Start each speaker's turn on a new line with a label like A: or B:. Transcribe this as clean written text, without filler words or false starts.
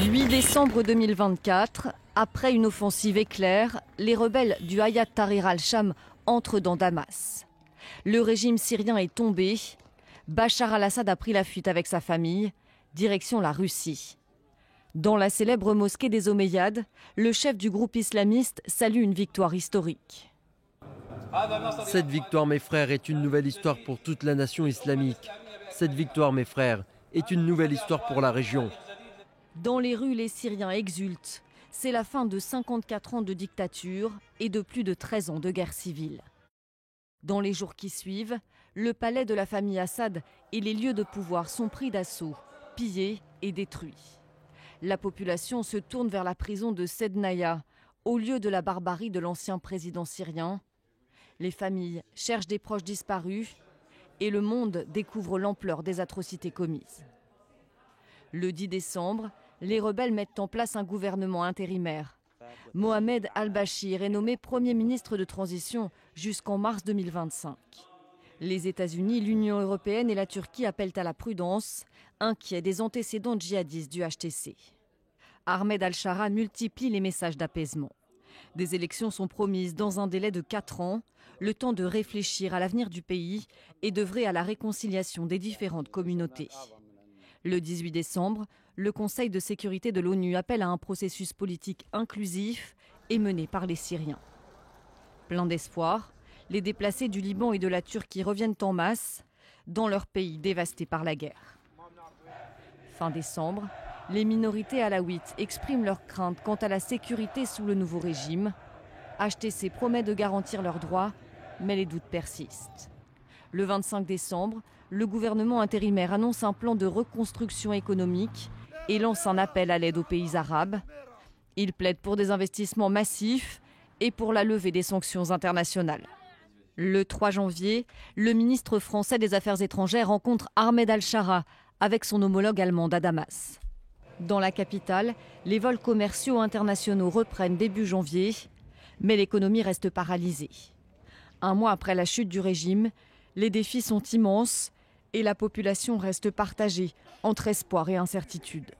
A: 8 décembre 2024, après une offensive éclair, les rebelles du Hayat Tahrir al-Sham entrent dans Damas. Le régime syrien est tombé. Bachar al-Assad a pris la fuite avec sa famille, direction la Russie. Dans la célèbre mosquée des Omeyyades, le chef du groupe islamiste salue une victoire historique.
B: Cette victoire, mes frères, est une nouvelle histoire pour toute la nation islamique. Cette victoire, mes frères, est une nouvelle histoire pour la région.
A: Dans les rues, les Syriens exultent. C'est la fin de 54 ans de dictature et de plus de 13 ans de guerre civile. Dans les jours qui suivent, le palais de la famille Assad et les lieux de pouvoir sont pris d'assaut, pillés et détruits. La population se tourne vers la prison de Sednaya, au lieu de la barbarie de l'ancien président syrien. Les familles cherchent des proches disparus et le monde découvre l'ampleur des atrocités commises. Le 10 décembre, les rebelles mettent en place un gouvernement intérimaire. Mohamed al-Bashir est nommé Premier ministre de transition jusqu'en mars 2025. Les États-Unis, l'Union européenne et la Turquie appellent à la prudence, inquiets des antécédents djihadistes du HTC. Ahmed al-Shara multiplie les messages d'apaisement. Des élections sont promises dans un délai de 4 ans, le temps de réfléchir à l'avenir du pays et d'œuvrer à la réconciliation des différentes communautés. Le 18 décembre, le Conseil de sécurité de l'ONU appelle à un processus politique inclusif et mené par les Syriens. Plein d'espoir, les déplacés du Liban et de la Turquie reviennent en masse dans leur pays dévasté par la guerre. Fin décembre, les minorités alaouites expriment leurs craintes quant à la sécurité sous le nouveau régime. HTC promet de garantir leurs droits, mais les doutes persistent. Le 25 décembre, le gouvernement intérimaire annonce un plan de reconstruction économique et lance un appel à l'aide aux pays arabes. Il plaide pour des investissements massifs et pour la levée des sanctions internationales. Le 3 janvier, le ministre français des Affaires étrangères rencontre Ahmed al-Shara avec son homologue allemand à Damas. Dans la capitale, les vols commerciaux internationaux reprennent début janvier, mais l'économie reste paralysée. Un mois après la chute du régime, les défis sont immenses et la population reste partagée entre espoir et incertitude.